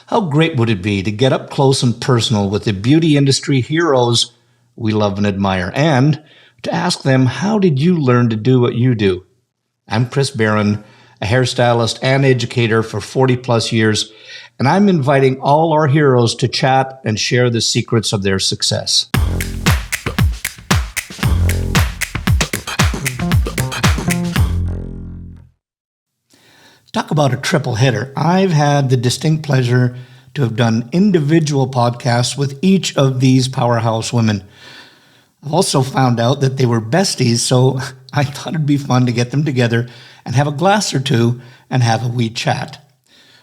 How great would it be to get up close and personal with the beauty industry heroes we love and admire, and to ask them, how did you learn to do what you do? I'm Chris Baran, a hairstylist and educator for 40 plus years, and I'm inviting all our heroes to chat and share the secrets of their success. Talk about a triple hitter. I've had the distinct pleasure to have done individual podcasts with each of these powerhouse women. I've also found out that they were besties, so I thought it'd be fun to get them together and have a glass or two and have a wee chat.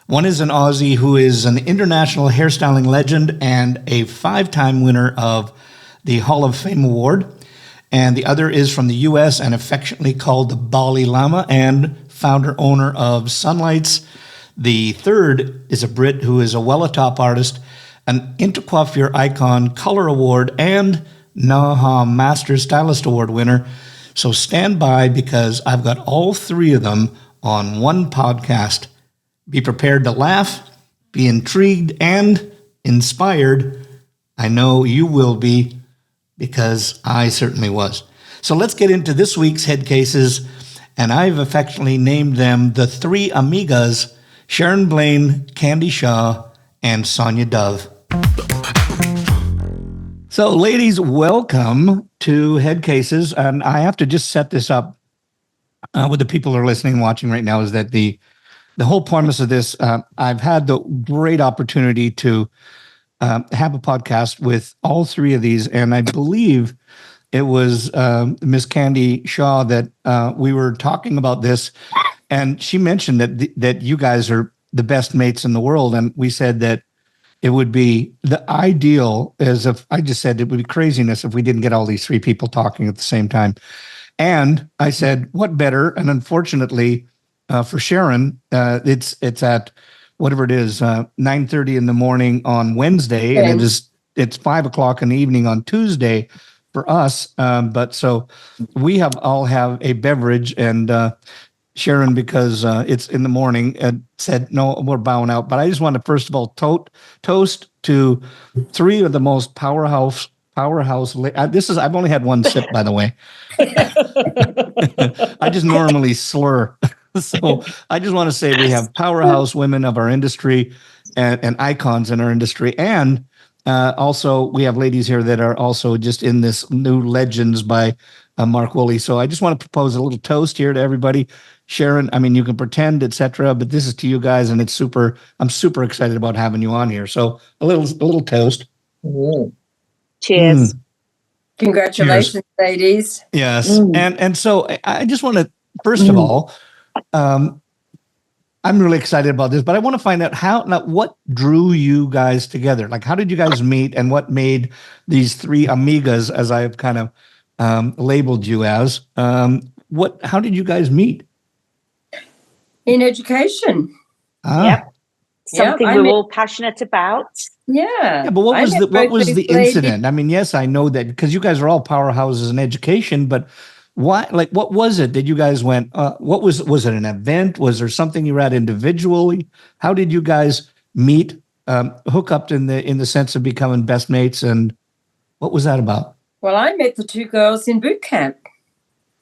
One is an Aussie who is an international hairstyling legend and a 5-time winner of the Hall of Fame Award. And the other is from the U.S. and affectionately called the Bali Lama and founder-owner of Sunlights. The third is a Brit who is a well-atop artist, an Intercoiffure Icon, Color Award, and NAHA Master Stylist Award winner. So stand by because I've got all three of them on one podcast. Be prepared to laugh, be intrigued, and inspired. I know you will be, because I certainly was. So let's get into this week's Headcases, and I've affectionately named them the three amigas, Sharon, Blain, Candy Shaw, and Sonya Dove. So, ladies, welcome to Headcases, and I have to just set this up with the people who are listening and watching right now, is that the whole premise of this, I've had the great opportunity to have a podcast with all three of these, and I believe it was Miss Candy Shaw that we were talking about this, and she mentioned that you guys are the best mates in the world, and we said that it would be the ideal, as if I just said it would be craziness if we didn't get all these three people talking at the same time. And I said, what better? And unfortunately for Sharon, it's at whatever it is, 9:30 in the morning on Wednesday, and it's 5 o'clock in the evening on Tuesday for us. But so we all have a beverage, and Sharon, because it's in the morning, said, no, we're bowing out. But I just want to, first of all, toast to three of the most powerhouse. I've only had one sip, by the way. I just normally slur. So I just want to say we have powerhouse women of our industry and icons in our industry. And also we have ladies here that are also just in this new Legends by Mark Woolley. So I just want to propose a little toast here to everybody. Sharon, I mean, you can pretend, etc., but this is to you guys, and I'm super excited about having you on here. So a little toast. Mm. Cheers. Congratulations, Cheers. ladies. Yes. And so I just want to, first of all, I'm really excited about this, but I want to find out what drew you guys together? Like, how did you guys meet, and what made these three amigas, as I've kind of labeled you as? How did you guys meet? In education. Yep. Something we're all passionate about. Yeah. But what was the incident? I mean, yes, I know that because you guys are all powerhouses in education, but why? Like, what was it that you guys went? What was it? An event? Was there something you were at individually? How did you guys meet? Hook up in the sense of becoming best mates, and what was that about? Well, I met the two girls in boot camp.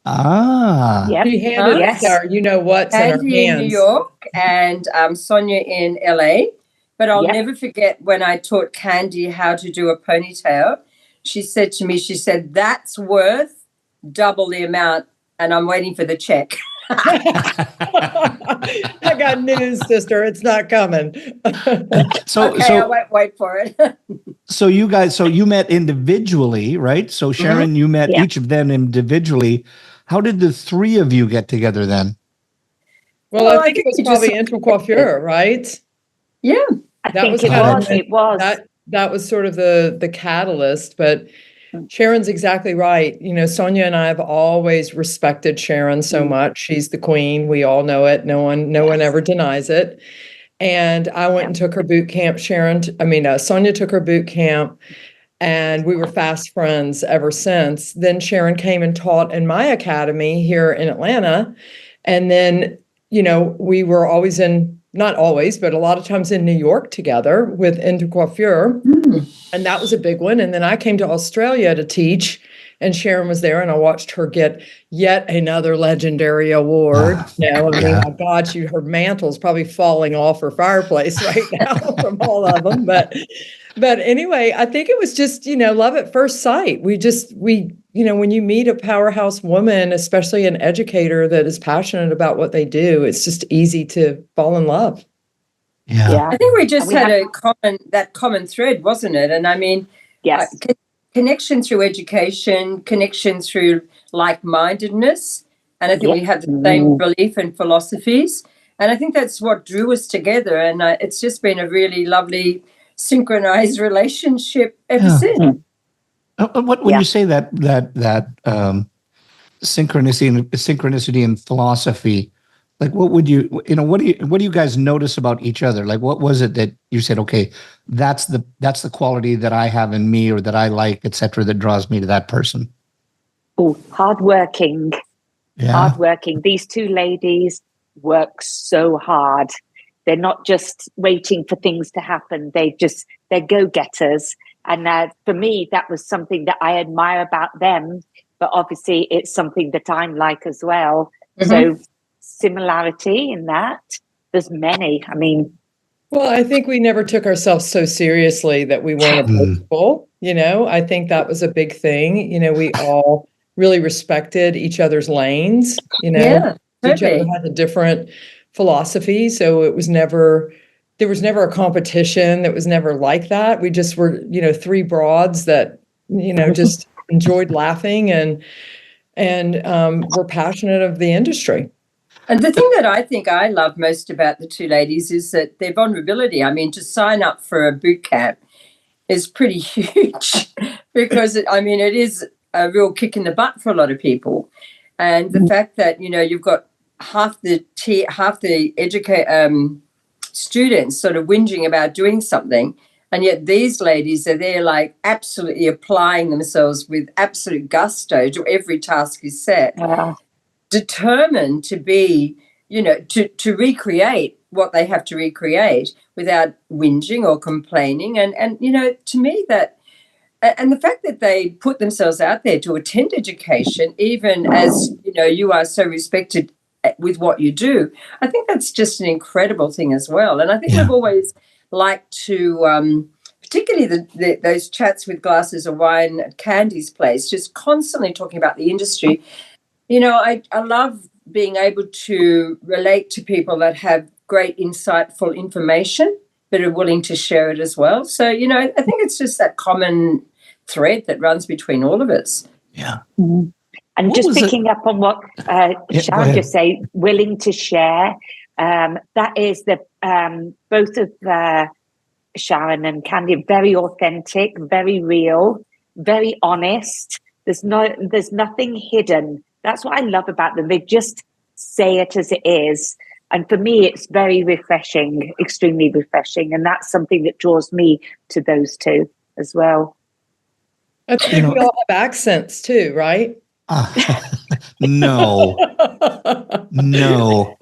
Yep. He handed us our, what's in our hands. Andy in New York and Sonya in LA. But I'll never forget when I taught Candy how to do a ponytail. She said to me, that's worth double the amount, and I'm waiting for the check. I got news, sister. It's not coming. I wait for it. So you met individually, right? So Sharon, you met each of them individually. How did the three of you get together then? Well, I think it was probably Intercoiffure, right? Yeah. I think it was. That was sort of the catalyst, but Sharon's exactly right. Sonya and I have always respected Sharon so much. She's the queen. We all know it. No one ever denies it. And I went and took her boot camp. Sonya took her boot camp, and we were fast friends ever since. Then Sharon came and taught in my academy here in Atlanta. And then, we were always in not always, but a lot of times in New York together with Intercoiffure. And that was a big one. And then I came to Australia to teach, and Sharon was there, and I watched her get yet another legendary award. My God, her mantle's probably falling off her fireplace right now from all of them. But anyway, I think it was just, love at first sight. We when you meet a powerhouse woman, especially an educator that is passionate about what they do, it's just easy to fall in love. Yeah. I think we just had that common thread, wasn't it? And I mean, yes. Connection through education, connection through like-mindedness. And I think we have the same belief and philosophies. And I think that's what drew us together. And it's just been a really lovely synchronized relationship ever since. When you say that synchronicity and philosophy, like what do you guys notice about each other? Like, what was it that you said, okay, that's the quality that I have in me or that I like, et cetera, that draws me to that person? Oh, hardworking. Yeah. Hardworking. These two ladies work so hard. They're not just waiting for things to happen. They're go-getters. And for me, that was something that I admire about them. But obviously, it's something that I'm like as well. So similarity in that. There's many. I mean, well, I think we never took ourselves so seriously that we weren't approachable. I think that was a big thing. We all really respected each other's lanes. Each other had a different philosophy, so there was never a competition. That was never like that. We just were, three broads that, just enjoyed laughing and were passionate of the industry. And the thing that I think I love most about the two ladies is that their vulnerability. I mean, to sign up for a boot camp is pretty huge because, it is a real kick in the butt for a lot of people. And the fact that, you've got half the students sort of whinging about doing something, and yet these ladies are there like absolutely applying themselves with absolute gusto to every task is set. Determined to be, to recreate what they have to recreate without whinging or complaining. And to me that, and the fact that they put themselves out there to attend education, even as, you are so respected with what you do, I think that's just an incredible thing as well. And I think we've always liked to, particularly those chats with glasses of wine at Candy's place, just constantly talking about the industry. I love being able to relate to people that have great, insightful information, but are willing to share it as well. So, I think it's just that common thread that runs between all of us. Yeah. Mm-hmm. And what just picking up on what Sharon just said, willing to share. That is both of Sharon and Candy are very authentic, very real, very honest. There's nothing hidden. That's what I love about them. They just say it as it is. And for me, it's very refreshing, extremely refreshing. And that's something that draws me to those two as well. I think we all have accents too, right? No. No,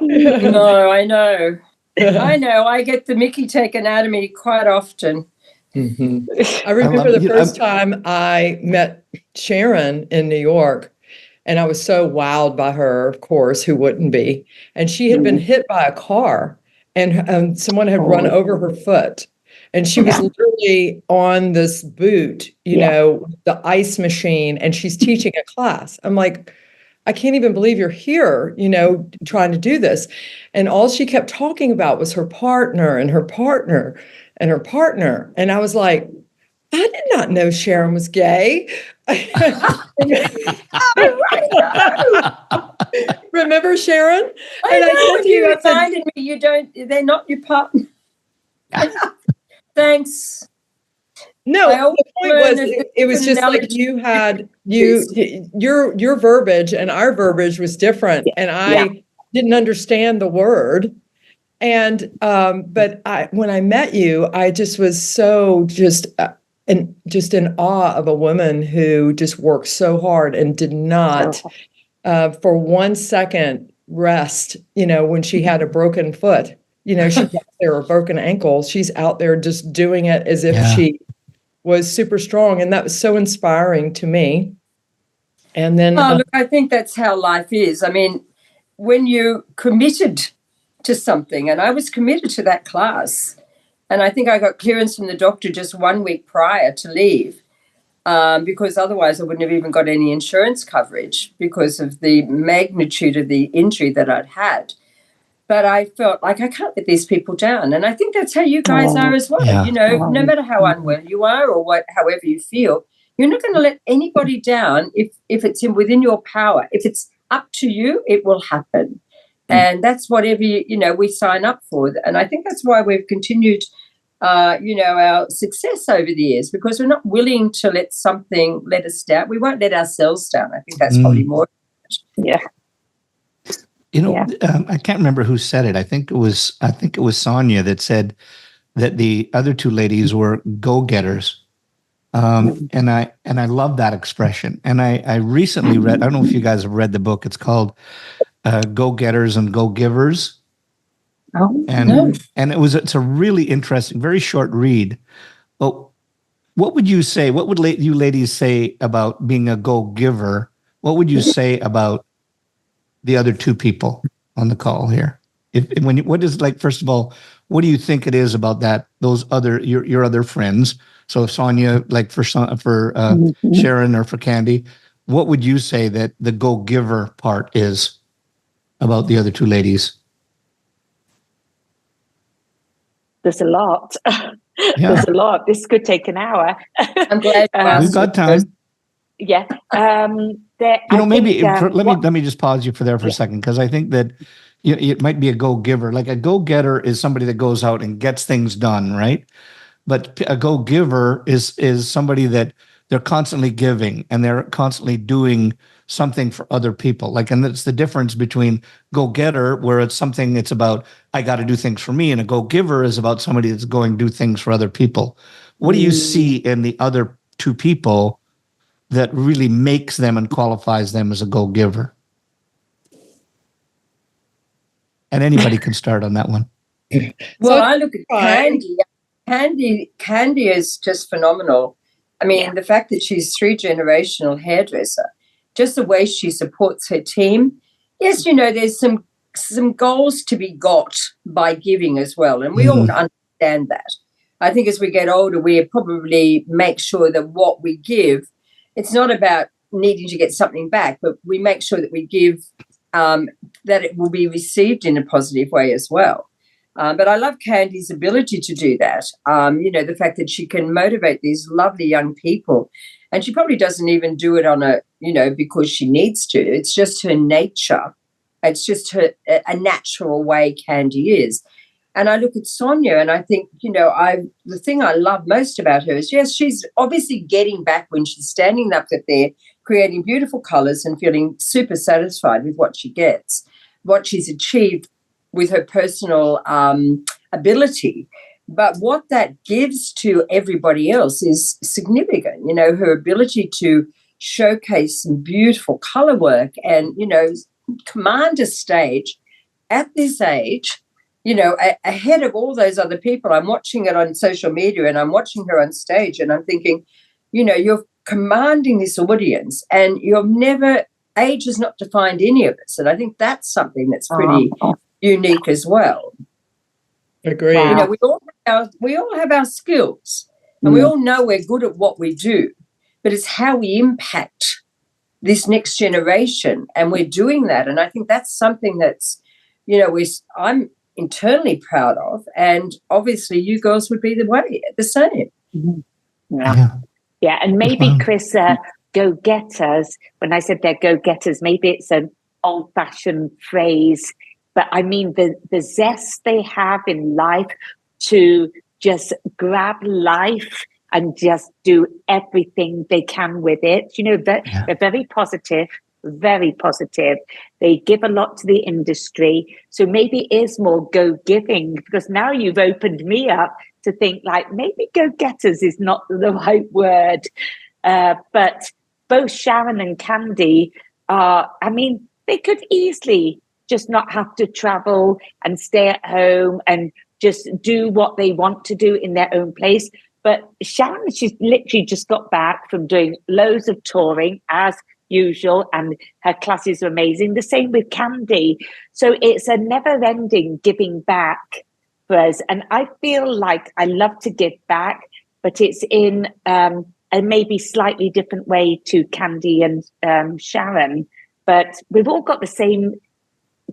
I know. I get the Mickey taken out of me quite often. Mm-hmm. I remember the first time I met Sharon in New York. And I was so wowed by her, of course, who wouldn't be? And she had been hit by a car and someone had run over her foot. And she was literally on this boot, the ice machine, and she's teaching a class. I'm like, I can't even believe you're here, trying to do this. And all she kept talking about was her partner and her partner and her partner. And I was like, I did not know Sharon was gay. Remember Sharon? You reminded me. They're not your partner. Thanks. No, the point was it was just like you had your verbiage and our verbiage was different, and I didn't understand the word. And but when I met you, I just was so just in awe of a woman who just worked so hard and did not for 1 second rest, when she had a broken foot. she's out there, a broken ankle. She's out there just doing it as if she was super strong. And that was so inspiring to me. And then, look, I think that's how life is. I mean, when you're committed to something, and I was committed to that class, and I think I got clearance from the doctor just 1 week prior to leave, because otherwise I wouldn't have even got any insurance coverage because of the magnitude of the injury that I'd had. But I felt like I can't let these people down. And I think that's how you guys are as well. No matter how unwell you are or however you feel, you're not going to let anybody down if it's within your power. If it's up to you, it will happen. And that's whatever, we sign up for. And I think that's why we've continued, our success over the years, because we're not willing to let something let us down. We won't let ourselves down. I think that's probably more. Yeah. I can't remember who said it. I think it was Sonya that said that the other two ladies were go-getters. And I love that expression. And I recently read, I don't know if you guys have read the book. It's called Go-Getters and Go-Givers. Oh, and it's a really interesting, very short read. But what would you say? What would you ladies say about being a go-giver? What would you say about the other two people on the call here? First of all, what do you think it is about those other your other friends? So Sonya, like for Sharon or for Candy, what would you say that the go-giver part is about the other two ladies? There's a lot. There's a lot. This could take an hour. I'm glad we've got time. Yeah. Let me just pause you for a second, because I think that it might be a go-giver. Like a go-getter is somebody that goes out and gets things done, right? But a go-giver is somebody that they're constantly giving and they're constantly doing something for other people. And that's the difference between go-getter, where it's about, I got to do things for me, and a go-giver is about somebody that's going to do things for other people. What do you see in the other two people that really makes them and qualifies them as a go-giver? And anybody can start on that one. Well, I look at Candy. Candy is just phenomenal. I mean, the fact that she's 3-generational hairdresser, just the way she supports her team. Yes, there's some goals to be got by giving as well, and we all understand that. I think as we get older, we probably make sure that what we give, it's not about needing to get something back, but we make sure that we give, that it will be received in a positive way as well. But I love Candy's ability to do that. The fact that she can motivate these lovely young people, and she probably doesn't even do it on because she needs to. It's just her nature. It's just a natural way Candy is. And I look at Sonya and I think, the thing I love most about her is, yes, she's obviously getting back when she's standing up there, creating beautiful colors and feeling super satisfied with what she gets, what she's achieved with her personal ability. But what that gives to everybody else is significant. Her ability to showcase some beautiful color work and, command a stage at this age, ahead of all those other people. I'm watching it on social media and I'm watching her on stage and I'm thinking, you're commanding this audience and age has not defined any of us. And I think that's something that's pretty unique as well. Agree. We all have our skills and we all know we're good at what we do, but it's how we impact this next generation, and we're doing that. And I think that's something that's, I'm internally proud of, and obviously you girls would be the same. Yeah, and maybe Chris, go-getters, when I said they're go-getters, maybe it's an old-fashioned phrase, but I mean the zest they have in life to just grab life and just do everything they can with it. They're very positive, very positive. They give a lot to the industry. So maybe it is more go-giving, because now you've opened me up to think maybe go-getters is not the right word. But both Sharon and Candy they could easily just not have to travel and stay at home and just do what they want to do in their own place. But Sharon, she's literally just got back from doing loads of touring as usual, and her classes are amazing. The same with Candy. So it's a never-ending giving back for us. And I feel like I love to give back, but it's in a maybe slightly different way to Candy and Sharon. But we've all got the same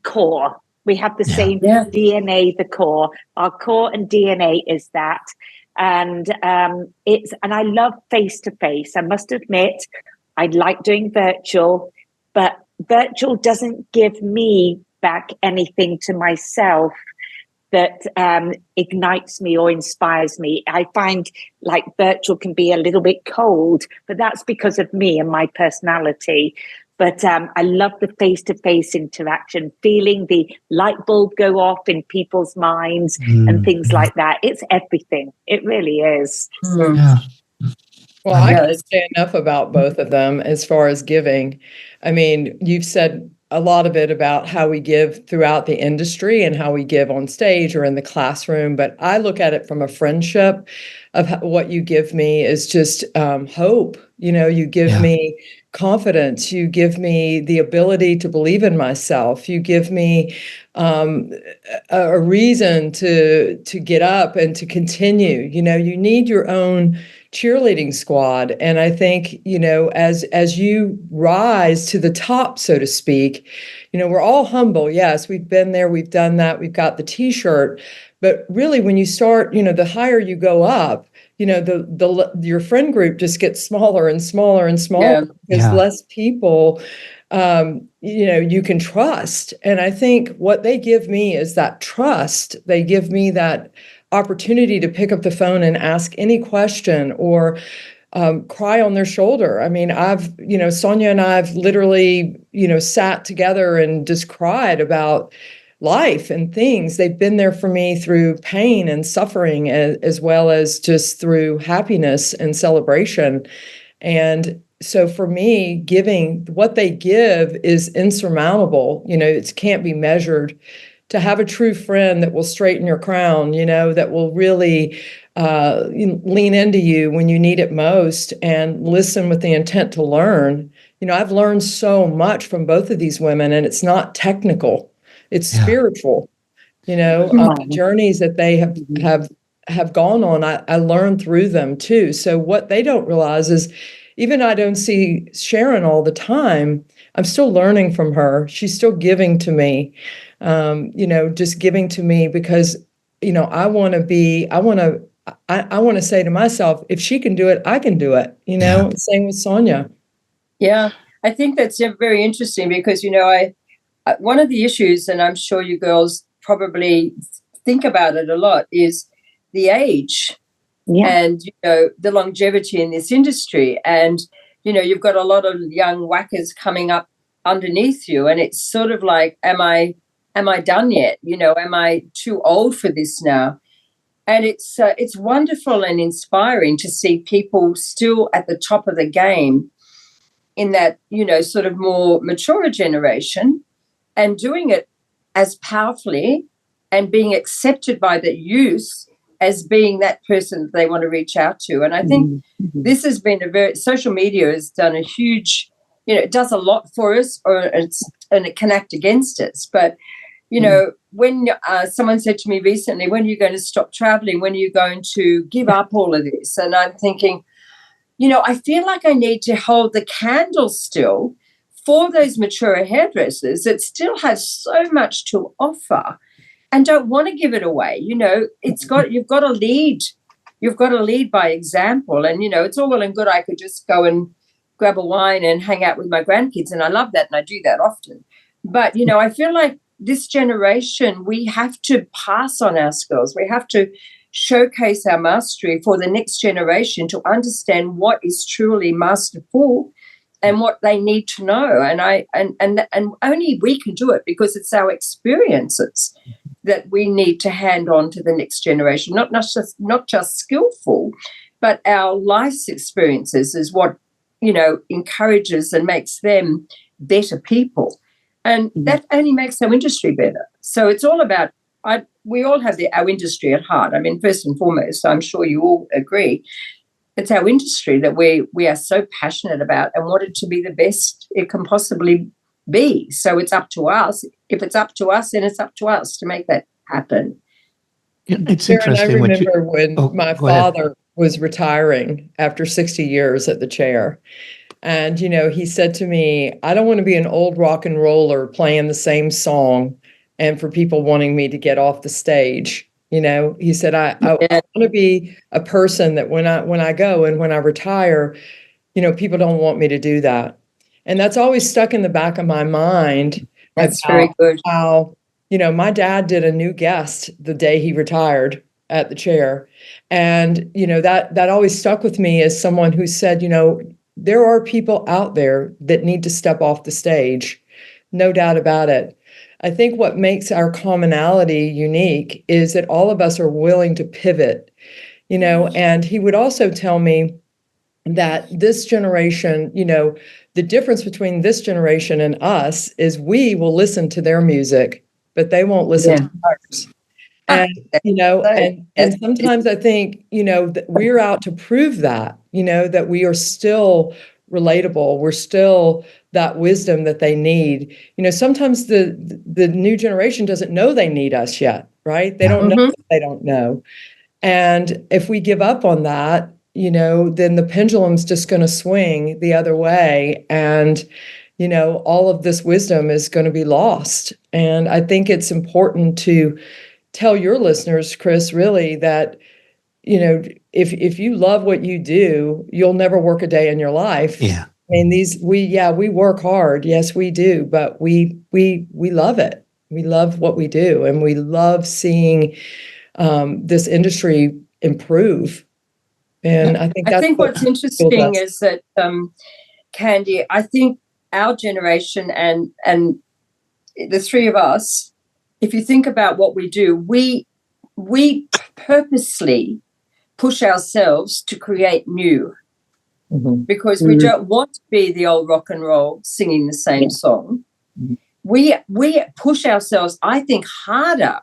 core. We have the same DNA, the core. Our core and DNA is that. And I love face-to-face. I must admit, I like doing virtual, but virtual doesn't give me back anything to myself that ignites me or inspires me. I find like virtual can be a little bit cold, but that's because of me and my personality. But I love the face-to-face interaction, feeling the light bulb go off in people's minds and things like that. It's everything. It really is. Yeah. Well, I can't say enough about both of them as far as giving. I mean, you've said a lot of it about how we give throughout the industry and how we give on stage or in the classroom. But I look at it from a friendship of what you give me is just hope. You know, you give me confidence. You give me the ability to believe in myself. You give me a reason to get up and to continue. You know, you need your own cheerleading squad. And I think, you know, as you rise to the top, so to speak, you know, we're all humble. Yes, we've been there, we've done that, we've got the t-shirt. But really, when you start, you know, the higher you go up, you know, your friend group just gets smaller and smaller and smaller because less people, you know, you can trust. And I think what they give me is that trust. They give me that opportunity to pick up the phone and ask any question or cry on their shoulder. I mean, Sonya and I've literally, you know, sat together and just cried about life and things. They've been there for me through pain and suffering, as well as just through happiness and celebration. And so for me, giving, what they give is insurmountable. You know, it can't be measured. To have a true friend that will straighten your crown, you know, that will really lean into you when you need it most and listen with the intent to learn. You know, I've learned so much from both of these women, and it's not technical. It's spiritual, you know, the journeys that they have gone on. I learned through them too. So what they don't realize is, even I don't see Sharon all the time, I'm still learning from her. She's still giving to me, you know, just giving to me because, you know, I want to say to myself, if she can do it, I can do it. You know, same with Sonya. Yeah, I think that's very interesting because, you know, one of the issues, and I'm sure you girls probably think about it a lot, is the age and, you know, the longevity in this industry. And, you know, you've got a lot of young whackers coming up underneath you, and it's sort of like, am I done yet? You know, am I too old for this now? And it's wonderful and inspiring to see people still at the top of the game in that, you know, sort of more mature generation, and doing it as powerfully and being accepted by the youth as being that person that they want to reach out to. And I think this has been social media has done a huge, you know, it does a lot for us, and it can act against us. But, you know, when someone said to me recently, when are you going to stop traveling? When are you going to give up all of this? And I'm thinking, you know, I feel like I need to hold the candle still for those mature hairdressers that still has so much to offer and don't want to give it away. You know, you've got to lead. You've got to lead by example. And, you know, it's all well and good. I could just go and grab a wine and hang out with my grandkids. And I love that. And I do that often. But, you know, I feel like this generation, we have to pass on our skills. We have to showcase our mastery for the next generation to understand what is truly masterful and what they need to know. And only we can do it because it's our experiences that we need to hand on to the next generation. Not just skillful, but our life's experiences is what, you know, encourages and makes them better people. And that only makes our industry better. So it's all about, we all have our industry at heart. I mean, first and foremost, I'm sure you all agree, it's our industry that we are so passionate about and want it to be the best it can possibly be. So it's up to us. If it's up to us, then it's up to us to make that happen. It's Sharon, interesting. I remember when my father was retiring after 60 years at the chair. And, he said to me, I don't want to be an old rock and roller playing the same song and for people wanting me to get off the stage. He said, I want to be a person that when I go and when I retire, people don't want me to do that. And that's always stuck in the back of my mind. That's very good. How, my dad did a new guest the day he retired at the chair. And, that always stuck with me as someone who said, there are people out there that need to step off the stage. No doubt about it. I think what makes our commonality unique is that all of us are willing to pivot, and he would also tell me that this generation, the difference between this generation and us is we will listen to their music, but they won't listen to ours. And, and sometimes I think, that we're out to prove that, that we are still relatable. We're still that wisdom that they need. Sometimes the new generation doesn't know they need us yet, right? They don't know that they don't know. And if we give up on that, then the pendulum's just going to swing the other way. And, all of this wisdom is going to be lost. And I think it's important to tell your listeners, Chris, really that, if you love what you do, you'll never work a day in your life. Yeah. I mean, we work hard. Yes, we do. But we love it. We love what we do. And we love seeing this industry improve. And I think what's interesting is that, Candy, I think our generation and the three of us, if you think about what we do, we purposely push ourselves to create new, because we don't want to be the old rock and roll singing the same song. We push ourselves, I think, harder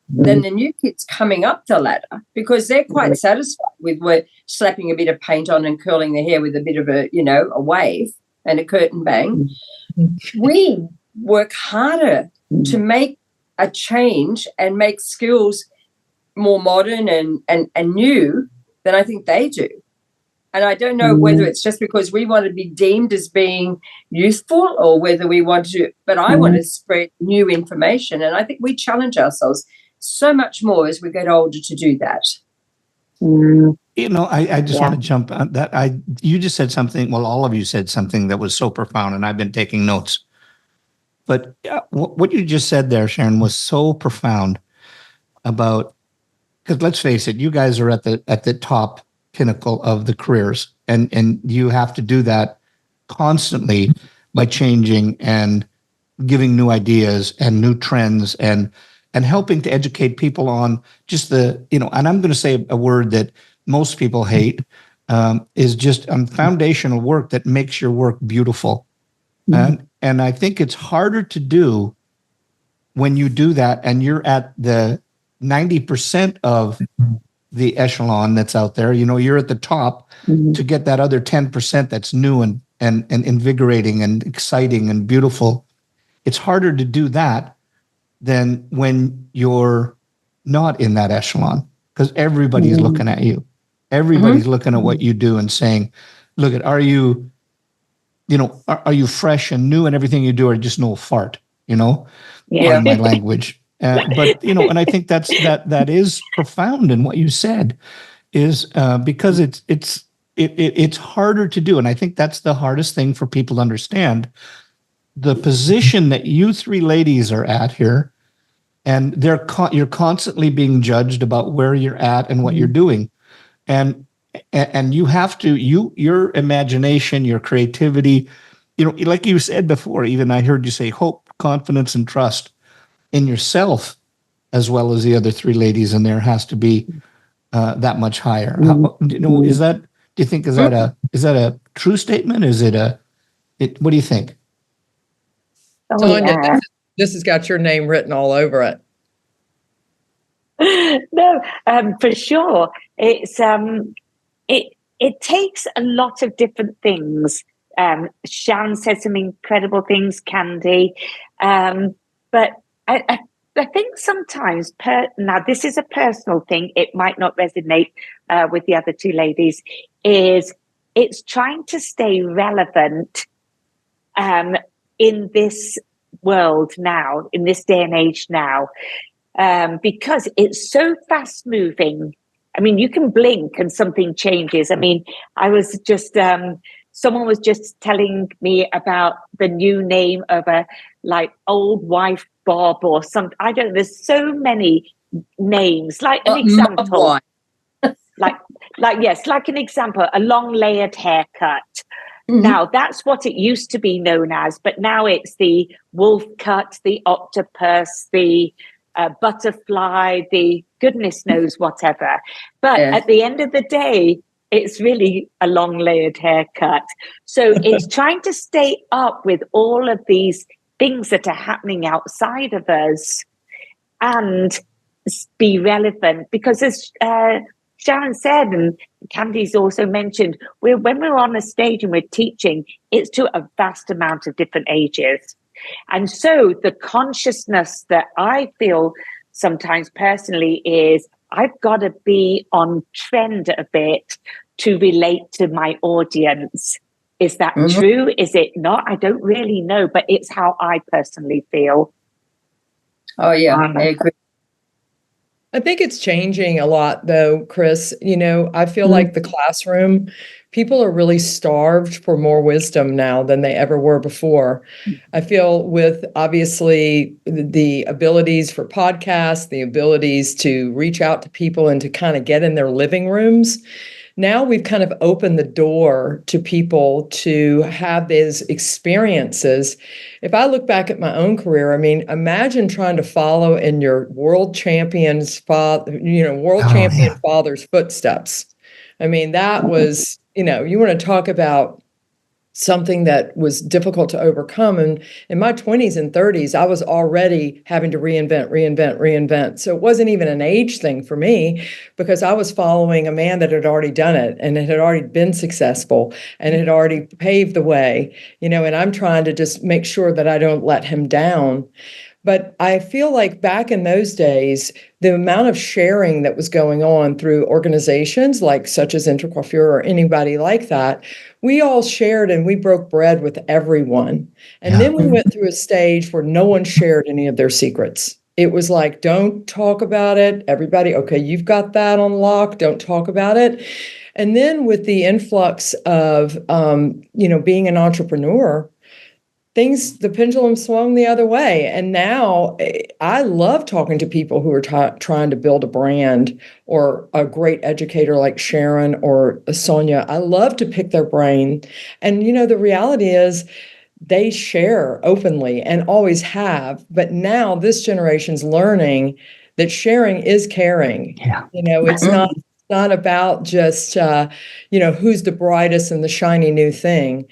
than the new kids coming up the ladder, because they're quite satisfied with slapping a bit of paint on and curling their hair with a bit of a wave and a curtain bang. We work harder to make a change and make skills more modern and new than I think they do. And I don't know whether it's just because we want to be deemed as being youthful or whether we want to, but I want to spread new information. And I think we challenge ourselves so much more as we get older to do that. I just want to jump on that. You just said something, well, all of you said something that was so profound, and I've been taking notes. But what you just said there, Sharon, was so profound about, because let's face it, you guys are at the top pinnacle of the careers, and you have to do that constantly by changing and giving new ideas and new trends and helping to educate people on just and I'm going to say a word that most people hate, is just foundational work that makes your work beautiful. And I think it's harder to do when you do that and you're at the 90% of the echelon that's out there. You're at the top to get that other 10% that's new and invigorating and exciting and beautiful. It's harder to do that than when you're not in that echelon, because everybody's looking at you. Everybody's looking at what you do and saying, look at, are you fresh and new, and everything you do are just no fart, pardon my language. But, and I think that is profound in what you said, is because it's harder to do. And I think that's the hardest thing for people to understand. The position that you three ladies are at here, and you're constantly being judged about where you're at and what you're doing. And you have to, your imagination, your creativity, like you said before, even I heard you say hope, confidence, and trust in yourself, as well as the other three ladies in there, has to be that much higher. Is that a true statement? What do you think? Oh, Sonya, yeah. this has got your name written all over it. No, for sure. It's it takes a lot of different things. Sharon said some incredible things, Candy, but I think sometimes now this is a personal thing. It might not resonate with the other two ladies. It's trying to stay relevant in this world now, in this day and age now. Because it's so fast moving. I mean, you can blink and something changes. I mean, I was just, someone was just telling me about the new name of a old wife Bob or something. I don't know. There's so many names. Like an example. Like an example, a long layered haircut. Mm-hmm. Now, that's what it used to be known as, but now it's the wolf cut, the octopus, the butterfly, the goodness knows whatever. But at the end of the day, it's really a long layered haircut. So it's trying to stay up with all of these things that are happening outside of us and be relevant. Because as Sharon said, and Candy's also mentioned, when we're on a stage and we're teaching, it's to a vast amount of different ages. And so the consciousness that I feel sometimes personally is I've got to be on trend a bit to relate to my audience. Is that true? Is it not? I don't really know, but it's how I personally feel. Oh, yeah, I agree. I think it's changing a lot, though, Chris. I feel like the classroom, people are really starved for more wisdom now than they ever were before. I feel with obviously the abilities for podcasts, the abilities to reach out to people and to kind of get in their living rooms. Now we've kind of opened the door to people to have these experiences. If I look back at my own career, I mean, imagine trying to follow in your world champion father's footsteps. I mean, that was, you want to talk about something that was difficult to overcome. And in my 20s and 30s, I was already having to reinvent. So it wasn't even an age thing for me because I was following a man that had already done it and it had already been successful and it had already paved the way, and I'm trying to just make sure that I don't let him down. But I feel like back in those days, the amount of sharing that was going on through organizations like such as Intercoiffure or anybody like that, we all shared and we broke bread with everyone. And then we went through a stage where no one shared any of their secrets. It was like, don't talk about it. Everybody, okay, you've got that on lock. Don't talk about it. And then with the influx of, being an entrepreneur, the pendulum swung the other way. And now I love talking to people who are trying to build a brand or a great educator like Sharon or Sonya. I love to pick their brain. And, the reality is they share openly and always have. But now this generation's learning that sharing is caring. Yeah. It's not about just, who's the brightest and the shiny new thing.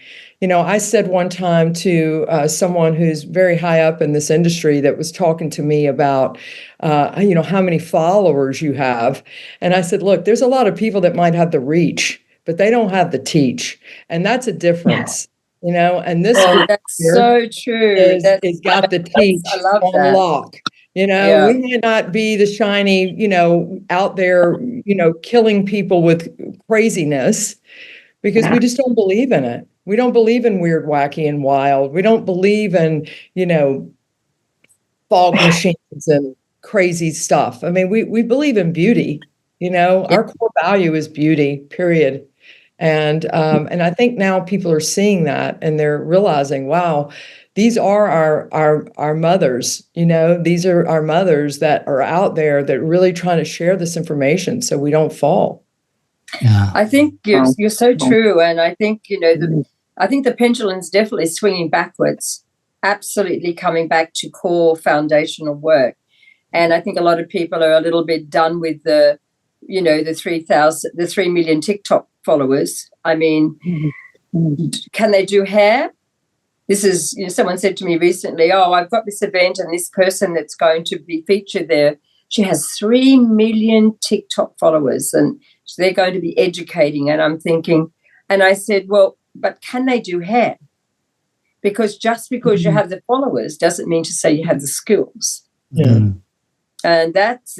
I said one time to someone who's very high up in this industry that was talking to me about, how many followers you have. And I said, look, there's a lot of people that might have the reach, but they don't have the teach. And that's a difference, and this that's so true. It's got the teach on lock. We may not be the shiny, out there, killing people with craziness because we just don't believe in it. We don't believe in weird, wacky, and wild. We don't believe in, fog machines and crazy stuff. I mean, we believe in beauty. Our core value is beauty, period. And I think now people are seeing that and they're realizing, wow, these are our mothers. These are our mothers that are out there that are really trying to share this information so we don't fall. Yeah. I think you're so true, and I think I think the pendulum's definitely swinging backwards, absolutely coming back to core foundational work. And I think a lot of people are a little bit done with the 3 million TikTok followers. I mean, can they do hair? this is, someone said to me recently, oh, I've got this event and this person that's going to be featured there, she has 3 million TikTok followers and they're going to be educating. And I'm thinking, and I said, well, but can they do hair? Because just because you have the followers doesn't mean to say you have the skills. Yeah. And that's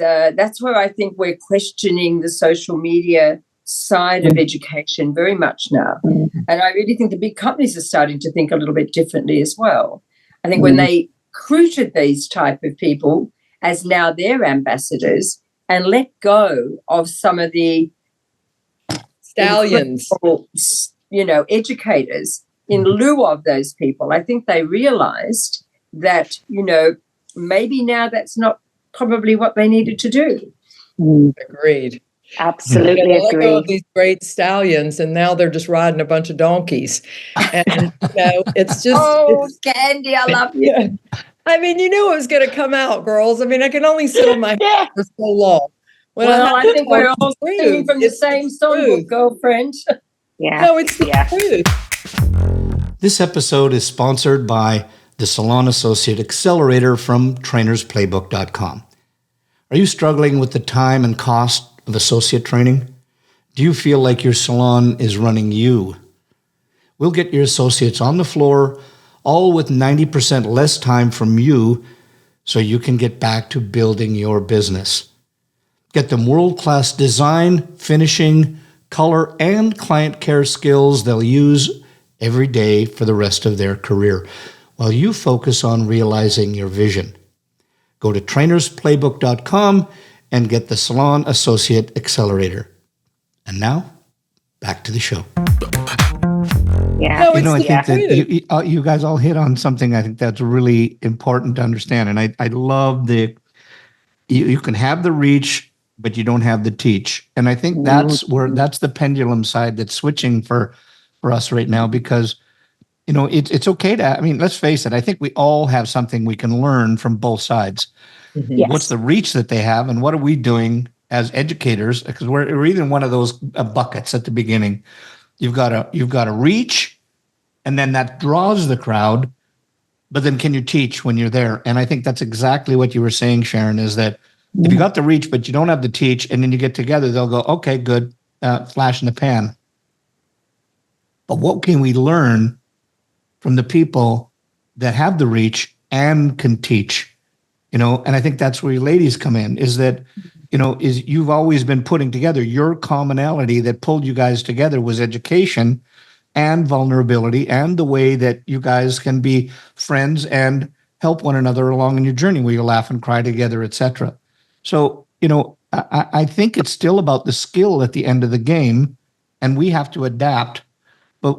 where I think we're questioning the social media side of education very much now. And I really think the big companies are starting to think a little bit differently as well. I think when they recruited these type of people as now their ambassadors and let go of some of the stallions, educators in lieu of those people, I think they realized that, maybe now that's not probably what they needed to do. Agreed. Absolutely they let go of agree. these great stallions, and now they're just riding a bunch of donkeys. And it's just Candy, I love you. Yeah. I mean, it was going to come out, girls. I mean, I can only sit on my head for so long. I think we're all singing from the same songbook, girlfriend. Yeah. No, it's the truth. This episode is sponsored by the Salon Associate Accelerator from trainersplaybook.com. Are you struggling with the time and cost of associate training? Do you feel like your salon is running you? We'll get your associates on the floor, all with 90% less time from you, so you can get back to building your business. Get them world-class design, finishing, color, and client care skills they'll use every day for the rest of their career, while you focus on realizing your vision. Go to trainersplaybook.com and get the Salon Associate Accelerator. And now, back to the show. Yeah. I think that you guys all hit on something I think that's really important to understand. And I love you can have the reach, but you don't have the teach. And I think that's the pendulum side that's switching for us right now, because it's okay to, let's face it, I think we all have something we can learn from both sides. Yes. What's the reach that they have, and what are we doing as educators? Because we're either one of those buckets at the beginning. You've got a reach, and then that draws the crowd, but then can you teach when you're there? And I think that's exactly what you were saying, Sharon, is that if you got the reach, but you don't have the teach, and then you get together, they'll go, okay, good, flash in the pan. But what can we learn from the people that have the reach and can teach? And I think that's where you ladies come in, is that, is you've always been putting together your commonality that pulled you guys together was education and vulnerability and the way that you guys can be friends and help one another along in your journey where you laugh and cry together, etc. So, I think it's still about the skill at the end of the game, and we have to adapt. But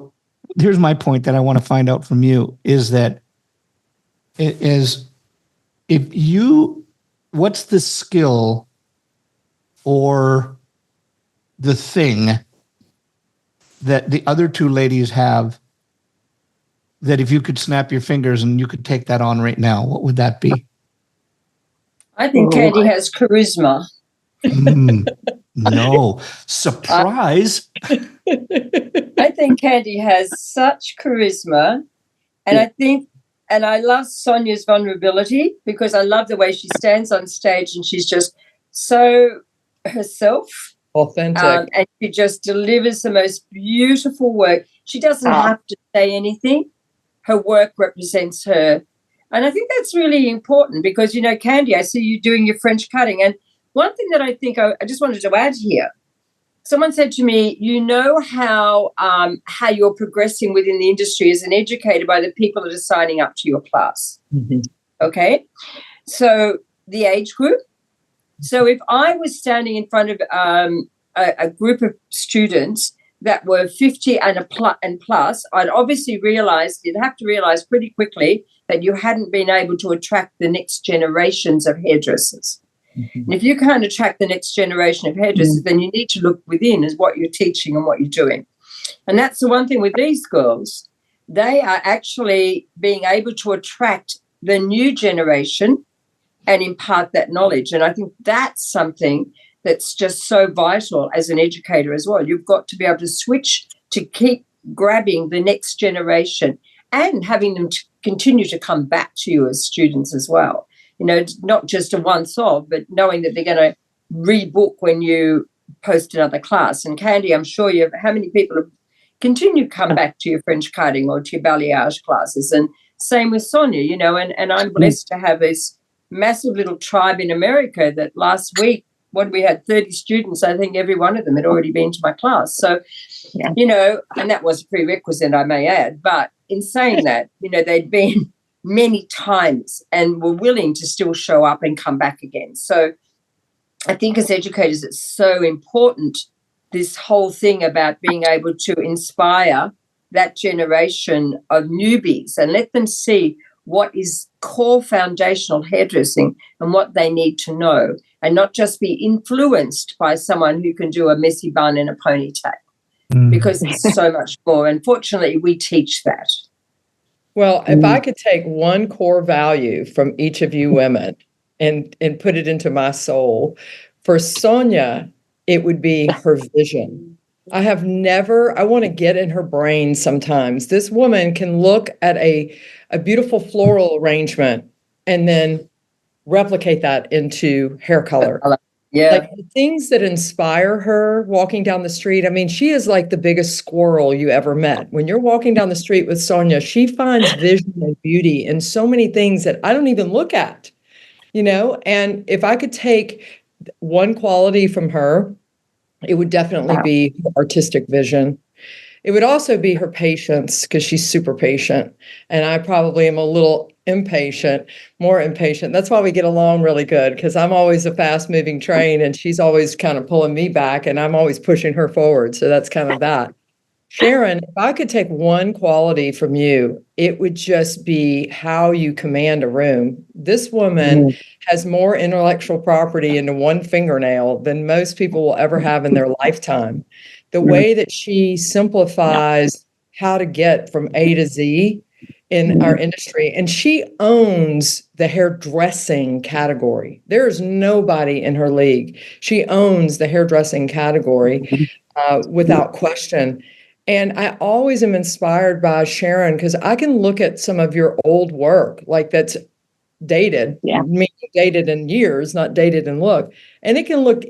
here's my point that I want to find out from you is that what's the skill or the thing that the other two ladies have that if you could snap your fingers and you could take that on right now, what would that be? I think Candy has charisma. No. Surprise. I think Candy has such charisma. And I love Sonya's vulnerability, because I love the way she stands on stage and she's just so herself. Authentic. And she just delivers the most beautiful work. She doesn't have to say anything. Her work represents her. And I think that's really important because, Candy, I see you doing your French cutting. And one thing that I think I just wanted to add here, someone said to me, how you're progressing within the industry as an educator by the people that are signing up to your class. Mm-hmm. Okay? So the age group. So if I was standing in front of a group of students that were 50 and plus, I'd obviously you'd have to realize pretty quickly that you hadn't been able to attract the next generations of hairdressers. Mm-hmm. And if you can't attract the next generation of hairdressers, then you need to look within as what you're teaching and what you're doing. And that's the one thing with these girls. They are actually being able to attract the new generation and impart that knowledge. And I think that's something that's just so vital as an educator as well. You've got to be able to switch to keep grabbing the next generation and having them to continue to come back to you as students as well. Not just a once-off, but knowing that they're going to rebook when you post another class. And Candy, I'm sure how many people have continued to come back to your French cutting or to your balayage classes, and same with Sonya, and I'm blessed to have this massive little tribe in America that last week, when we had 30 students, I think every one of them had already been to my class. So, and that was a prerequisite, I may add. But in saying that, they'd been many times and were willing to still show up and come back again. So I think as educators, it's so important, this whole thing about being able to inspire that generation of newbies and let them see what is core foundational hairdressing and what they need to know, and not just be influenced by someone who can do a messy bun and a ponytail, because it's so much more. Unfortunately, we teach that. Well, if I could take one core value from each of you women and put it into my soul, for Sonya, it would be her vision. I want to get in her brain sometimes. This woman can look at a beautiful floral arrangement and then replicate that into hair color. Yeah. Like the things that inspire her walking down the street. I mean, she is like the biggest squirrel you ever met. When you're walking down the street with Sonya, she finds vision and beauty in so many things that I don't even look at, and if I could take one quality from her, it would definitely be her artistic vision. It would also be her patience, because she's super patient. And I probably am a little more impatient. That's why we get along really good, because I'm always a fast moving train and she's always kind of pulling me back and I'm always pushing her forward. So that's kind of that. Sharon, if I could take one quality from you, it would just be how you command a room. This woman has more intellectual property into one fingernail than most people will ever have in their lifetime. The way that she simplifies how to get from A to Z in our industry, and she owns the hairdressing category. There is nobody in her league. She owns the hairdressing category without question. And I always am inspired by Sharon, because I can look at some of your old work, like that's dated, meaning dated in years, not dated in look. And it can look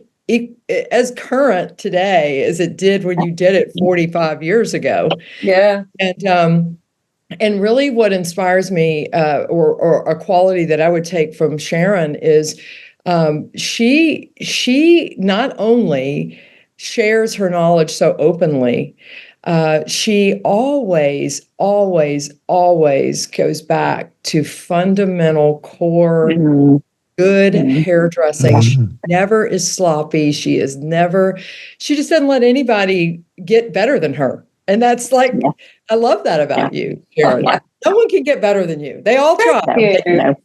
as current today as it did when you did it 45 years ago. Yeah. And really what inspires me, or a quality that I would take from Sharon, is she not only shares her knowledge so openly, she always goes back to fundamental core good hairdressing. She never is sloppy. She just doesn't let anybody get better than her. And that's like, I love that about you, Sharon. No one can get better than you. They all try.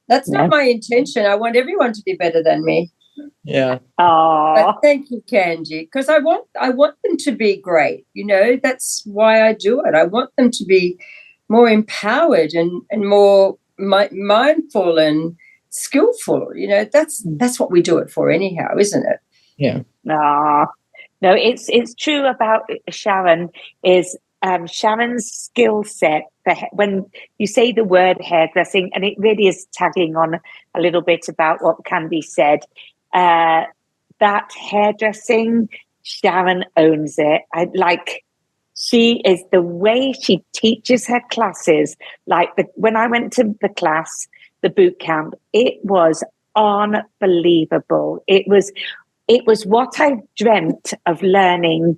That's not my intention. I want everyone to be better than me. Yeah. But thank you, Candy, because I want them to be great. That's why I do it. I want them to be more empowered and more mindful and skillful. That's what we do it for anyhow, isn't it? Yeah. No, it's true about Sharon, is Sharon's skill set for when you say the word hairdressing, and it really is tagging on a little bit about what Candy said. That hairdressing, Sharon owns it. She is, the way she teaches her classes. When I went to the class, the boot camp, it was unbelievable. It was what I dreamt of learning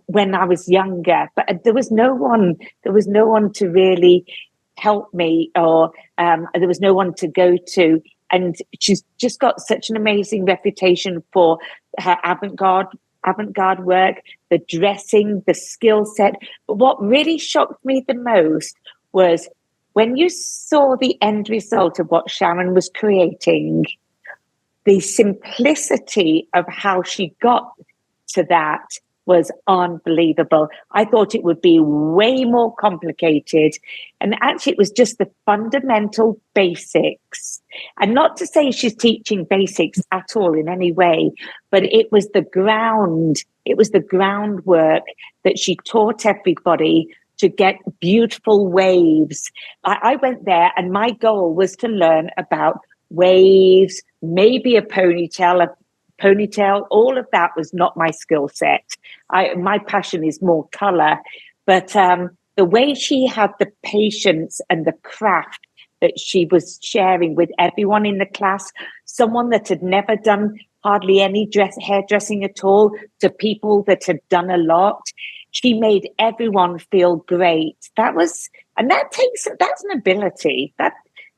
when I was younger, but there was no one to really help me, or there was no one to go to. And she's just got such an amazing reputation for her avant-garde work, the dressing, the skill set. But what really shocked me the most was when you saw the end result of what Sharon was creating, the simplicity of how she got to that was unbelievable. I thought it would be way more complicated. And actually, it was just the fundamental basics. And not to say she's teaching basics at all in any way, but it was the groundwork that she taught everybody to get beautiful waves. I went there and my goal was to learn about waves, maybe a ponytail, all of that was not my skill set. My passion is more color, but the way she had the patience and the craft that she was sharing with everyone in the class, someone that had never done hardly any hairdressing at all to people that had done a lot. She made everyone feel great. That's an ability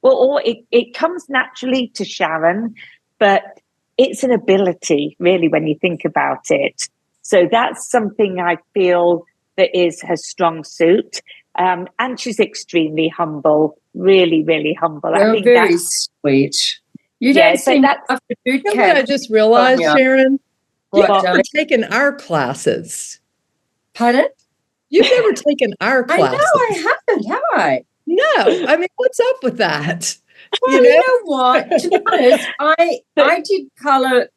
or it comes naturally to Sharon, but it's an ability really when you think about it. So that's something I feel that is her strong suit. And she's extremely humble, really, really humble. Well, I think very sweet. You don't seem to have to do camp. What I just realized, Sonya. Sharon, you've never taken our classes. Pardon? You've never taken our classes. I know I haven't, have I? No. I mean, what's up with that? Well, you know what? To be honest, I did colour.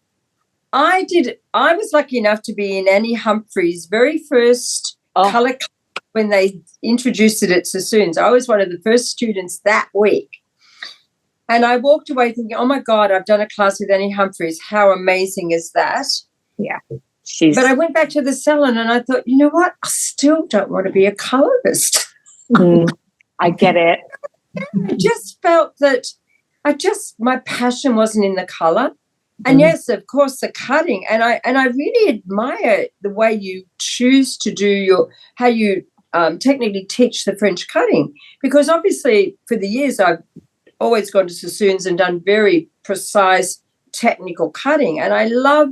I was lucky enough to be in Annie Humphrey's very first colour class when they introduced it at Sassoon's. I was one of the first students that week. And I walked away thinking, oh, my God, I've done a class with Annie Humphreys. How amazing is that? Yeah. But I went back to the salon and I thought, you know what? I still don't want to be a colorist. I get it. I just felt that my passion wasn't in the color. And yes, of course, the cutting. And I really admire the way you choose to do how you technically teach the French cutting. Because obviously for the years I've always gone to Sassoon's and done very precise technical cutting. And I love,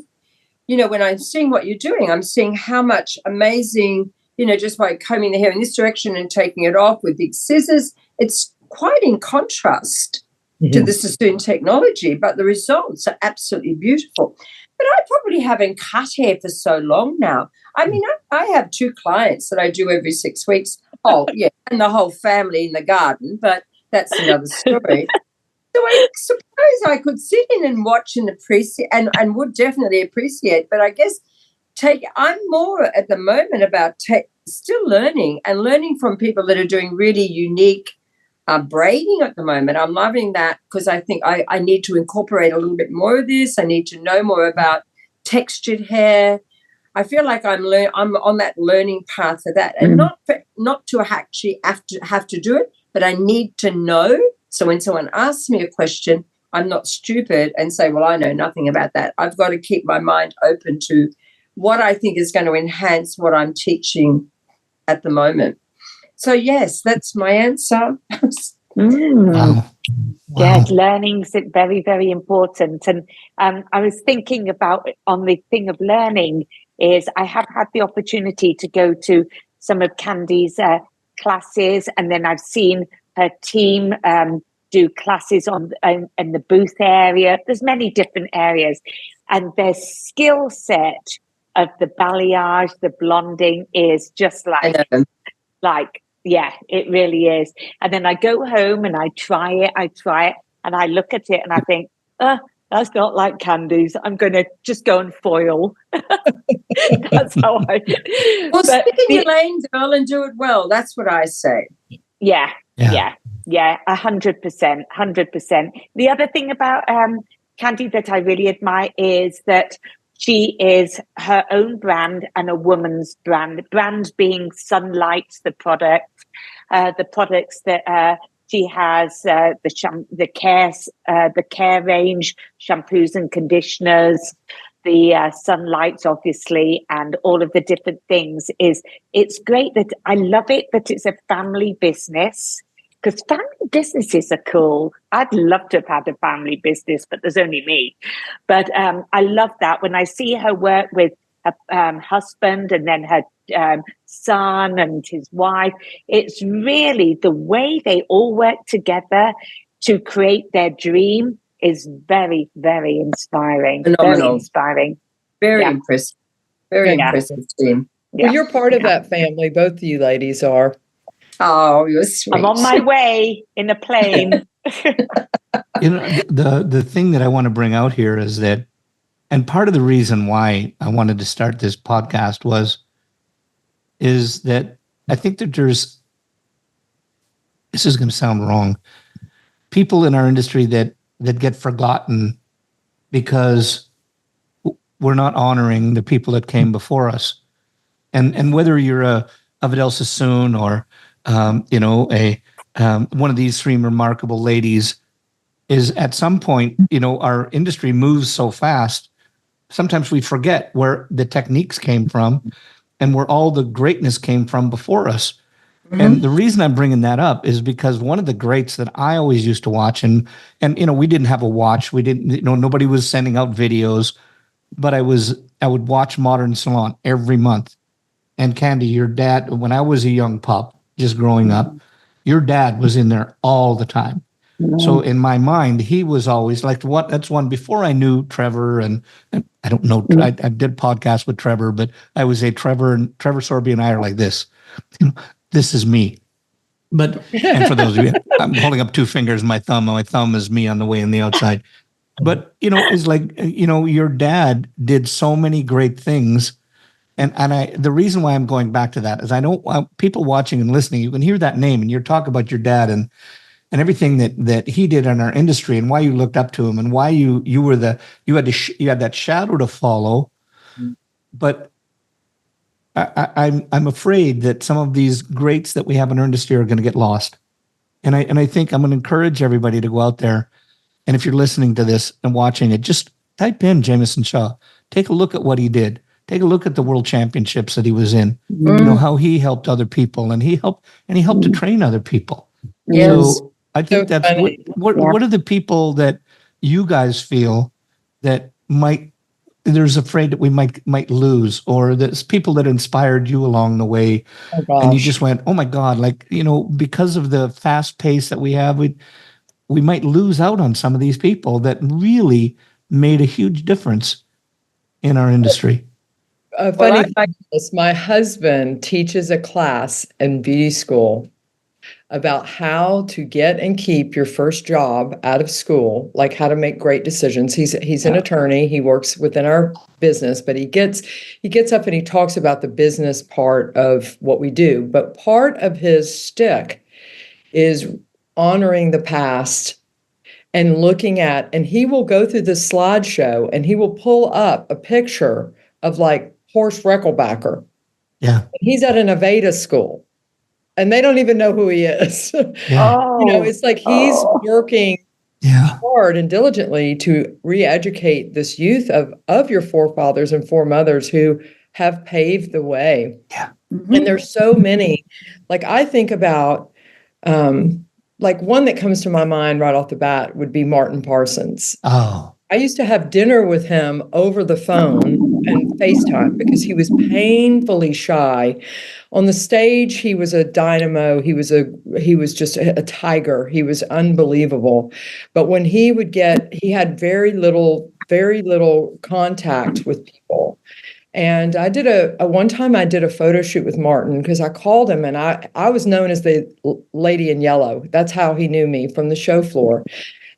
when I'm seeing what you're doing, I'm seeing how much amazing, just by combing the hair in this direction and taking it off with big scissors, it's quite in contrast to the Sassoon technology, but the results are absolutely beautiful. But I probably haven't cut hair for so long now. I mean, I have 2 clients that I do every 6 weeks. Oh, yeah, and the whole family in the garden, but that's another story. So I suppose I could sit in and watch and appreciate and would definitely appreciate, but I guess I'm more at the moment about still learning from people that are doing really unique braiding at the moment. I'm loving that because I think I need to incorporate a little bit more of this. I need to know more about textured hair. I feel like I'm on that learning path for that, and not to actually have to do it, but I need to know. So when someone asks me a question, I'm not stupid and say, well, I know nothing about that. I've got to keep my mind open to what I think is going to enhance what I'm teaching at the moment. So, yes, that's my answer. Wow. Yes, learning's very, very important. And I was thinking about on the thing of learning is I have had the opportunity to go to some of Candy's classes, and then I've seen her team do classes in the booth area. There's many different areas, and their skill set of the balayage, the blonding is just like, yeah, it really is. And then I go home and I try it, and I look at it and I think, that's not like Candy's. I'm going to just go and foil. That's how I... Well, stick in your lane, girl, and do it well. That's what I say. Yeah, 100%. The other thing about Candy that I really admire is that she is her own brand and a woman's brand. The brand being Sunlight, the products that she has, the care range, shampoos and conditioners, the Sunlights, obviously, and all of the different things. It's great that I love it that it's a family business. Because family businesses are cool. I'd love to have had a family business, but there's only me. But I love that when I see her work with her husband and then her son and his wife. It's really the way they all work together to create their dream is very, very inspiring. Phenomenal. Very inspiring. Very impressive. Very impressive team. Well, you're part of that family. Both of you ladies are. Oh, you're sweet. I'm on my way in a plane. The thing that I want to bring out here is that, and part of the reason why I wanted to start this podcast is that I think that this is going to sound wrong, people in our industry that get forgotten because we're not honoring the people that came before us. And whether you're a Vidal Sassoon or, one of these three remarkable ladies, is at some point, our industry moves so fast. Sometimes we forget where the techniques came from and where all the greatness came from before us. Mm-hmm. And the reason I'm bringing that up is because one of the greats that I always used to watch, and we didn't have a watch. We didn't, nobody was sending out videos, but I would watch Modern Salon every month. And Candy, your dad, when I was a young pup, just growing up, your dad was in there all the time. Mm-hmm. So in my mind, he was always like, that's one before I knew Trevor, and I don't know, I did podcasts with Trevor, but I would say Trevor Sorby and I are like this. This is me. But, and for those of you, I'm holding up two fingers, my thumb is me on the way in the outside. But, it's like, your dad did so many great things. And the reason why I'm going back to that is I don't want people watching and listening, you can hear that name and you're talking about your dad and everything that he did in our industry and why you looked up to him and why you had that shadow to follow. But I'm afraid that some of these greats that we have in our industry are going to get lost. And I think I'm going to encourage everybody to go out there. And if you're listening to this and watching it, just type in Jamison Shaw. Take a look at what he did. Take a look at the world championships that he was in. How he helped other people and he helped to train other people. Yes. So I think that's what are the people that you guys feel that there's afraid that we might lose, or there's people that inspired you along the way, and you just went, oh my God, because of the fast pace that we have, we might lose out on some of these people that really made a huge difference in our industry. Funny thing is, my husband teaches a class in beauty school about how to get and keep your first job out of school, like how to make great decisions. He's an attorney. He works within our business, but he gets up and he talks about the business part of what we do. But part of his shtick is honoring the past and looking at, and he will go through this slideshow and he will pull up a picture of like Horst Reckelbacher. Yeah. He's at an Aveda school and they don't even know who he is. Yeah. It's like he's working hard and diligently to re-educate this youth of your forefathers and foremothers who have paved the way. Yeah. Mm-hmm. And there's so many, like I think about, like one that comes to my mind right off the bat would be Martin Parsons. Oh. I used to have dinner with him over the phone and FaceTime because he was painfully shy. On the stage, he was a dynamo. He was just a tiger. He was unbelievable. But when he had very little contact with people. And I did one time I did a photo shoot with Martin because I called him and I was known as the lady in yellow. That's how he knew me, from the show floor.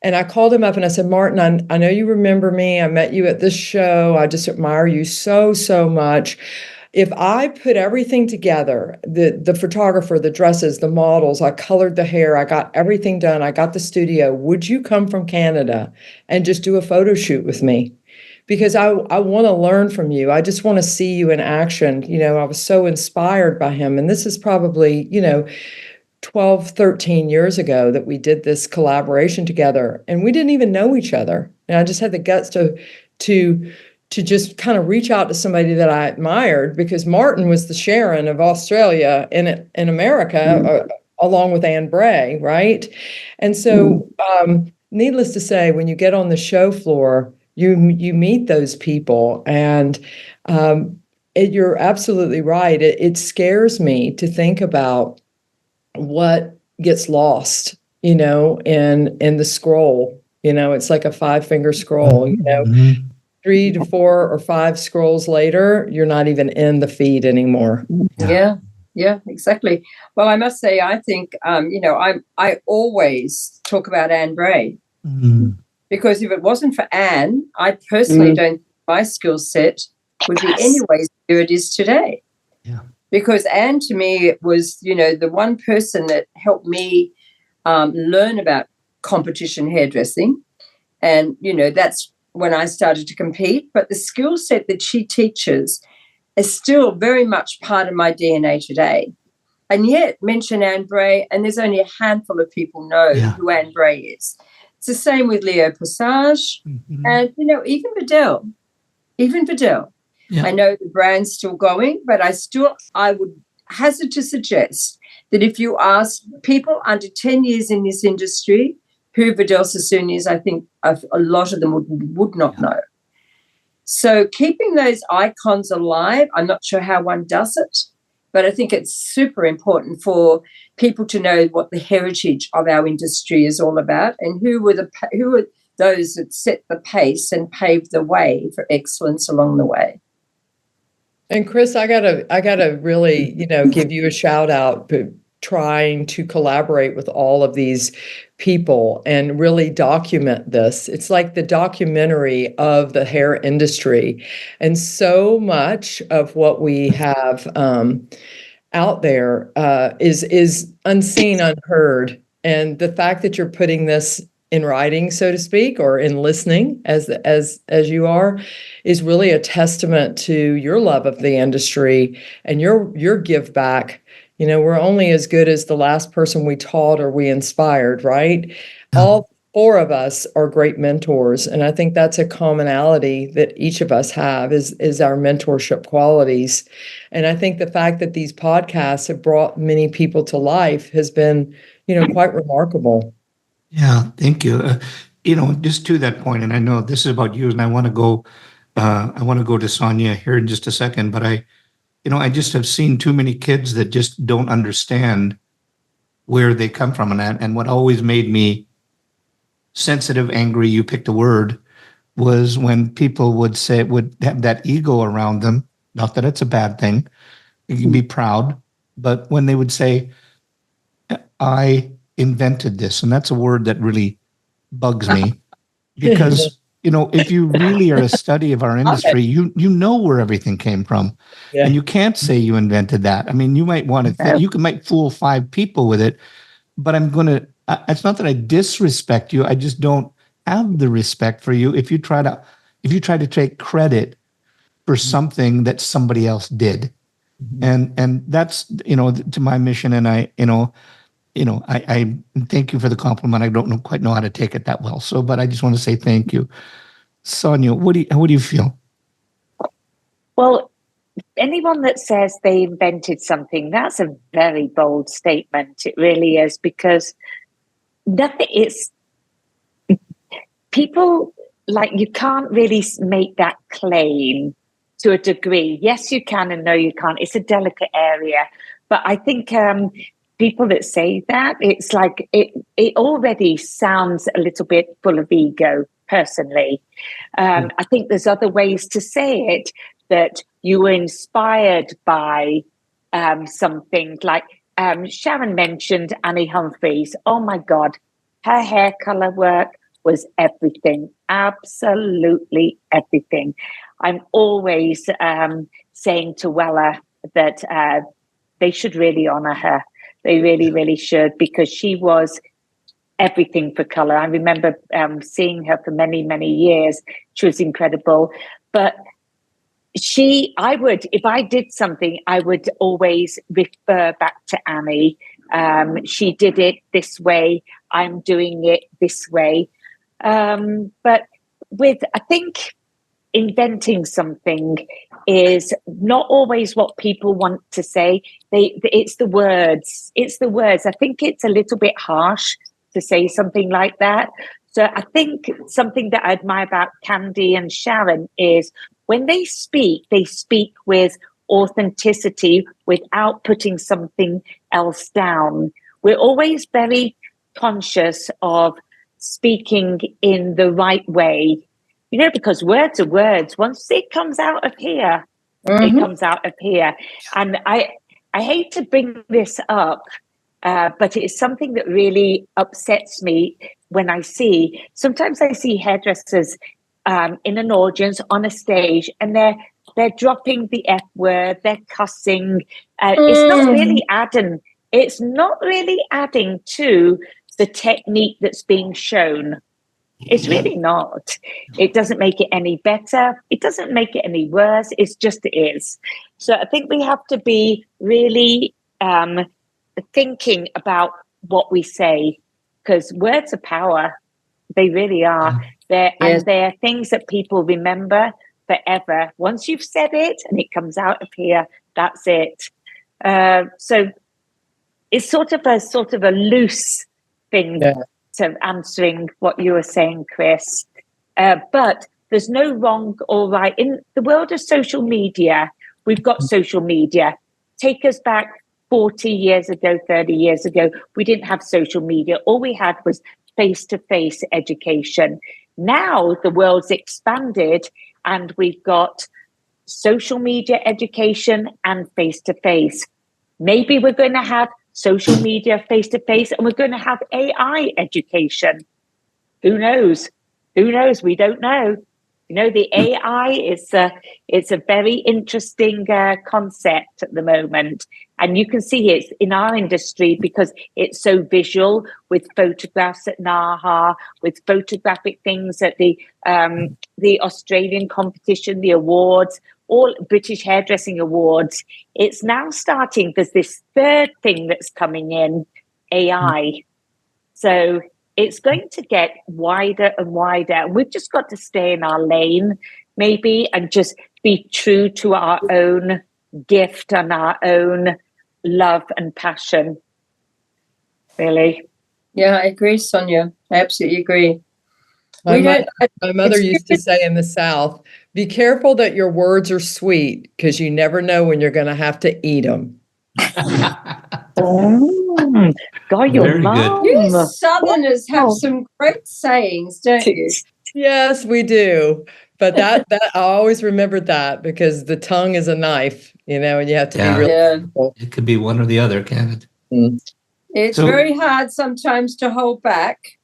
And I called him up and I said, Martin, I know you remember me. I met you at this show. I just admire you so, so much. If I put everything together, the photographer, the dresses, the models, I colored the hair, I got everything done, I got the studio, would you come from Canada and just do a photo shoot with me? Because I want to learn from you. I just want to see you in action. I was so inspired by him. And this is probably, 12, 13 years ago that we did this collaboration together. And we didn't even know each other. And I just had the guts to just kind of reach out to somebody that I admired, because Martin was the Sharon of Australia in America, along with Anne Bray, right? And so needless to say, when you get on the show floor, you meet those people, and you're absolutely right. It scares me to think about what gets lost, in the scroll. It's like a 5-finger scroll. 3 to 4 or 5 scrolls later, you're not even in the feed anymore. Yeah, exactly. Well, I must say, I think I always talk about Anne Bray. Mm-hmm. Because if it wasn't for Anne, I personally don't think my skill set would be anywhere near it is today. Yeah. Because Anne, to me, was, the one person that helped me learn about competition hairdressing. And, that's when I started to compete. But the skill set that she teaches is still very much part of my DNA today. And yet, mention Anne Bray, and there's only a handful of people know who Anne Bray is. It's the same with Leo Passage and, even Vidal. Yeah. I know the brand's still going, but I would hazard to suggest that if you ask people under 10 years in this industry who Vidal Sassoon is, I think a lot of them would not know. So keeping those icons alive, I'm not sure how one does it, but I think it's super important for people to know what the heritage of our industry is all about and who were those that set the pace and paved the way for excellence along the way. And Chris, I gotta really, give you a shout out for trying to collaborate with all of these people and really document this. It's like the documentary of the hair industry. And so much of what we have out there is unseen, unheard. And the fact that you're putting this in writing, so to speak, or in listening as you are, is really a testament to your love of the industry and your give back. We're only as good as the last person we taught or we inspired, right? All four of us are great mentors, and I think that's a commonality that each of us have is our mentorship qualities. And I think the fact that these podcasts have brought many people to life has been, quite remarkable. Yeah, thank you. Just to that point, and I know this is about you, and I want to go to Sonya here in just a second, but I just have seen too many kids that just don't understand where they come from, and what always made me sensitive, angry, you picked a word, was when people would have that ego around them. Not that it's a bad thing; you can be proud, but when they would say, "I invented this," and that's a word that really bugs me because if you really are a study of our industry, you know where everything came from, and you can't say you invented that. I mean, you might want to you might fool 5 people with it, but it's not that I disrespect you. I just don't have the respect for you if you try to take credit for something that somebody else did, and that's to my mission, and I thank you for the compliment. I don't quite know how to take it that well. So, but I just want to say thank you. Sonya, what do you feel? Well, anyone that says they invented something, that's a very bold statement. It really is, because people, like, you can't really make that claim to a degree. Yes, you can, and no, you can't. It's a delicate area. But I think people that say that, it's like it already sounds a little bit full of ego, personally. I think there's other ways to say it, that you were inspired by something like Sharon mentioned Annie Humphreys. Oh my God, her hair color work was everything, absolutely everything. I'm always saying to Wella that they should really honor her. They really, really should, because she was everything for color. I remember seeing her for many, many years. She was incredible. But if I did something, I would always refer back to Annie. She did it this way. I'm doing it this way. But I think inventing something is not always what people want to say. It's the words. I think it's a little bit harsh to say something like that. So I think something that I admire about Candy and Sharon is when they speak with authenticity without putting something else down. We're always very conscious of speaking in the right way, because words are words. Once it comes out of here, it comes out of here. And I hate to bring this up, but it is something that really upsets me when sometimes I see hairdressers in an audience on a stage, and they're they're dropping the F word, they're cussing. It's not really adding to the technique that's being shown. It's really not. It doesn't make it any better. It doesn't make it any worse. It's just it is. So I think we have to be really thinking about what we say, because words are power. They really are. And they're things that people remember forever. Once you've said it and it comes out of here, that's it. So it's sort of a loose thing to answering what you were saying, Chris. But there's no wrong or right. In the world of social media, we've got social media. Take us back 40 years ago, 30 years ago, we didn't have social media. All we had was face-to-face education. Now the world's expanded and we've got social media education and face-to-face. Maybe we're going to have social media face-to-face and we're going to have AI education. Who knows? Who knows? We don't know. You know, the AI it's a very interesting concept at the moment. And you can see it in our industry because it's so visual, with photographs at NAHA, with photographic things at the Australian competition, the awards, all British Hairdressing Awards. It's now starting. There's this third thing that's coming in, AI. So it's going to get wider and wider. We've just got to stay in our lane, maybe, and just be true to our own gift and our own love and passion, really. Yeah, I agree, Sonya. I absolutely agree. My mother used to say in the South, be careful that your words are sweet, because you never know when you're going to have to eat them. God, your mom. You Southerners have some great sayings, don't you? Yes, we do. But that I always remembered that, because the tongue is a knife, you know, and you have to be really careful. It could be one or the other, can't it? It's very hard sometimes to hold back,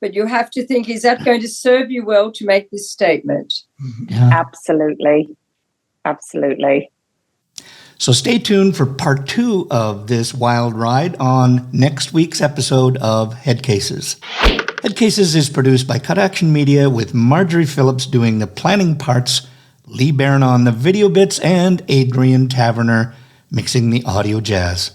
but you have to think, is that going to serve you well to make this statement? Yeah. Absolutely. Absolutely. So stay tuned for part 2 of this wild ride on next week's episode of Headcases. Headcases is produced by Cut Action Media, with Marjorie Phillips doing the planning parts, Lee Baran on the video bits, and Adrian Taverner mixing the audio jazz.